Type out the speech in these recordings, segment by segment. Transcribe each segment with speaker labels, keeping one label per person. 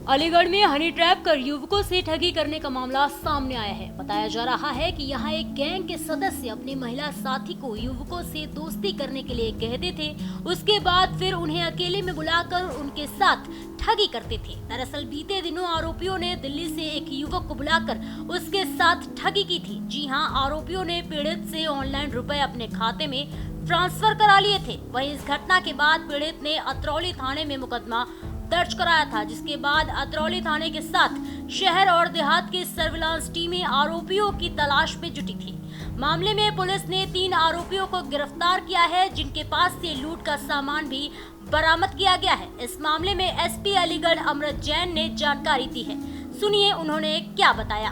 Speaker 1: अलीगढ़ में honey trap कर युवकों से ठगी करने का मामला सामने आया है। बताया जा रहा है कि यहां एक गैंग के सदस्य अपनी महिला साथी को युवकों से दोस्ती करने के लिए कहते थे, उसके बाद फिर उन्हें अकेले में बुलाकर उनके साथ ठगी करते थे। दरअसल बीते दिनों आरोपियों ने दिल्ली से एक युवक को बुलाकर उसके साथ ठगी की थी। जी हां, आरोपियों ने पीड़ित से ऑनलाइन रुपए अपने खाते में ट्रांसफर करा लिए थे। वहीं इस घटना के बाद पीड़ित ने अतरौली थाने में मुकदमा दर्ज कराया था, जिसके बाद अतरौली थाने के साथ शहर और देहात की सर्विलांस टीमें आरोपियों की तलाश में जुटी थी। मामले में पुलिस ने 3 आरोपियों को गिरफ्तार किया है, जिनके पास से लूट का सामान भी बरामद किया गया है। इस मामले में एसपी अलीगढ़ अमृत जैन ने जानकारी दी है। सुनिए उन्होंने क्या बताया।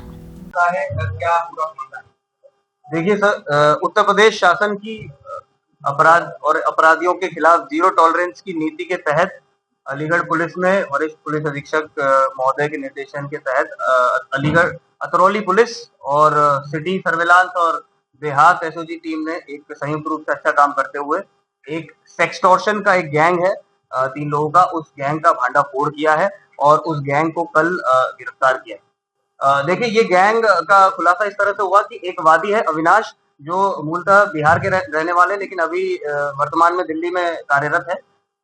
Speaker 2: देखिए सर, उत्तर प्रदेश शासन की अपराध और अपराधियों के खिलाफ जीरो टॉलरेंस की नीति के तहत अलीगढ़ पुलिस में वरिष्ठ पुलिस अधीक्षक महोदय के निर्देशन के तहत अलीगढ़ अतरौली पुलिस और सिटी सर्विलांस और देहात एसओजी टीम ने एक संयुक्त रूप से अच्छा काम करते हुए एक सेक्सटॉर्शन का एक गैंग है 3 लोगों का, उस गैंग का भांडाफोड़ किया है और उस गैंग को कल गिरफ्तार किया। देखिए, ये गैंग का खुलासा इस तरह से हुआ कि एक वादी है अविनाश, जो मूलतः बिहार के रहने वाले लेकिन अभी वर्तमान में दिल्ली में कार्यरत है।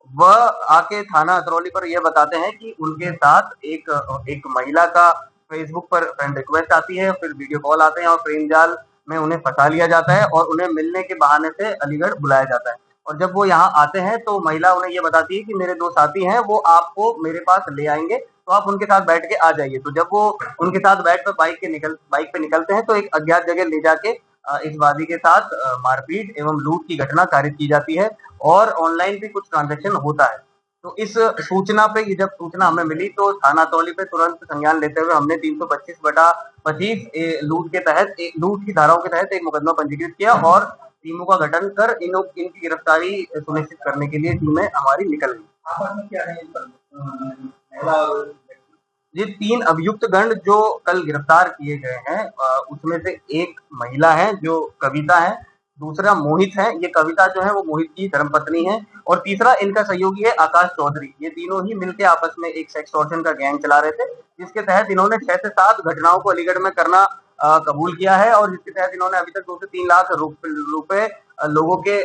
Speaker 2: वह आके थाना अतरौली पर यह बताते हैं कि उनके साथ एक महिला का फेसबुक पर फ्रेंड रिक्वेस्ट आती है, फिर वीडियो कॉल आते हैं और प्रेम जाल में उन्हें फंसा लिया जाता है और उन्हें मिलने के बहाने से अलीगढ़ बुलाया जाता है। और जब वो यहाँ आते हैं तो महिला उन्हें ये बताती है कि मेरे 2 साथी हैं, वो आपको मेरे पास ले आएंगे, तो आप उनके साथ बैठ के आ जाइए। तो जब वो उनके साथ बैठ कर बाइक पे निकलते हैं तो एक अज्ञात जगह ले जाके इस वादी के साथ मारपीट एवं लूट की घटना कारित की जाती है और ऑनलाइन भी कुछ ट्रांजैक्शन होता है। तो इस सूचना पे जब सूचना हमें मिली तो थाना अतरौली पे तुरंत संज्ञान लेते हुए हमने 325/25 लूट की धाराओं के तहत एक मुकदमा पंजीकृत किया और टीमों का गठन कर इनकी गिरफ्तारी सुनिश्चित करने के लिए टीमें हमारी निकल गई। ये 3 अभियुक्त गण जो कल गिरफ्तार किए गए हैं, उसमें से एक महिला है जो कविता है, दूसरा मोहित है, ये कविता जो है वो मोहित की धर्मपत्नी है, और तीसरा इनका सहयोगी है आकाश चौधरी। ये तीनों ही मिलकर आपस में एक सेक्सटॉर्शन का गैंग चला रहे थे, जिसके तहत इन्होंने 6 से 7 घटनाओं को अलीगढ़ में करना कबूल किया है और जिसके तहत इन्होंने अभी तक 2 से 3 लाख रुपए लोगों के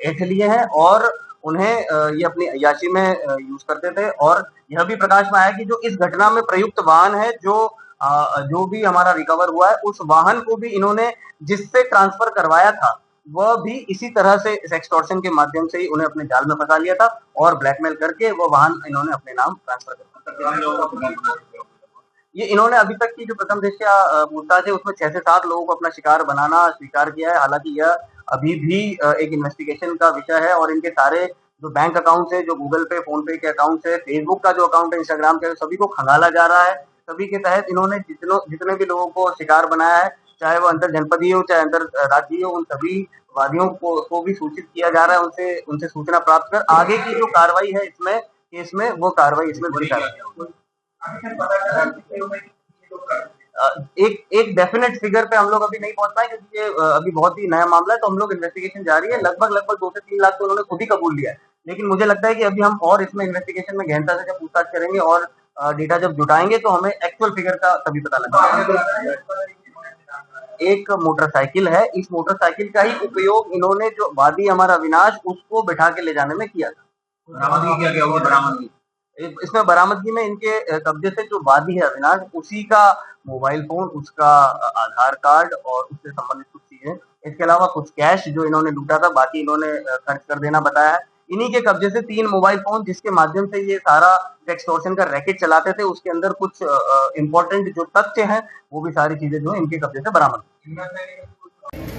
Speaker 2: ऐंठ लिए हैं और उन्हें ये अपनी अय्याशी में यूज करते थे। और यह भी प्रकाश में आया कि जो इस घटना में प्रयुक्त वाहन है, जो भी हमारा रिकवर हुआ है, उस वाहन को भी इन्होंने जिससे ट्रांसफर करवाया था वह भी इसी तरह से सेक्सटॉर्शन के माध्यम से ही उन्हें अपने जाल में फंसा लिया था और ब्लैकमेल करके वो वाहन इन्होंने अपने नाम ट्रांसफर कर। ये इन्होंने अभी तक की जो प्रथम दृष्टया पूछताछ है उसमें 6 से 7 लोगों को अपना शिकार बनाना स्वीकार किया है। हालांकि यह अभी भी एक इन्वेस्टिगेशन का विषय है और इनके सारे जो बैंक अकाउंट है, जो गूगल पे, फोन पे के अकाउंट है, फेसबुक का जो अकाउंट है, इंस्टाग्राम के, सभी को खंगाला जा रहा है। सभी के तहत इन्होंने जितने भी लोगों को शिकार बनाया है, चाहे वो अंतर जनपदीय हो चाहे अंतर राज्यीय हो, उन सभी वादियों को भी सूचित किया जा रहा है। उनसे सूचना प्राप्त कर आगे की जो कार्रवाई है इसमें केस में वो कार्रवाई इसमें बड़ी एक डेफिनेट फिगर पे हम लोग अभी नहीं पहुंच पाए क्योंकि ये अभी बहुत ही नया मामला है, तो हम लोग इन्वेस्टिगेशन जारी है। लगभग 2 से 3 लाख तो उन्होंने खुद ही कबूल लिया है, लेकिन मुझे लगता है कि अभी हम और इसमें इन्वेस्टिगेशन में गहनता से जब पूछताछ करेंगे और डेटा जब जुटाएंगे तो हमें एक्चुअल फिगर का तभी पता लगेगा। एक मोटरसाइकिल है, इस मोटरसाइकिल का ही उपयोग इन्होंने जो वादी हमारा अविनाश उसको बिठा के ले जाने में किया था। बरामदगी इसमें बरामदगी में इनके कब्जे से जो वादी है अविनाश, उसी का मोबाइल फोन, उसका आधार कार्ड और उससे संबंधित कुछ चीजें, इसके अलावा कुछ कैश जो इन्होंने लूटा था, बाकी इन्होंने खर्च कर देना बताया है। इन्हीं के कब्जे से 3 मोबाइल फोन जिसके माध्यम से ये सारा सेक्सटॉर्शन का रैकेट चलाते थे, उसके अंदर कुछ इंपॉर्टेंट जो तथ्य हैं वो भी सारी चीजें जो है इनके कब्जे से बरामद।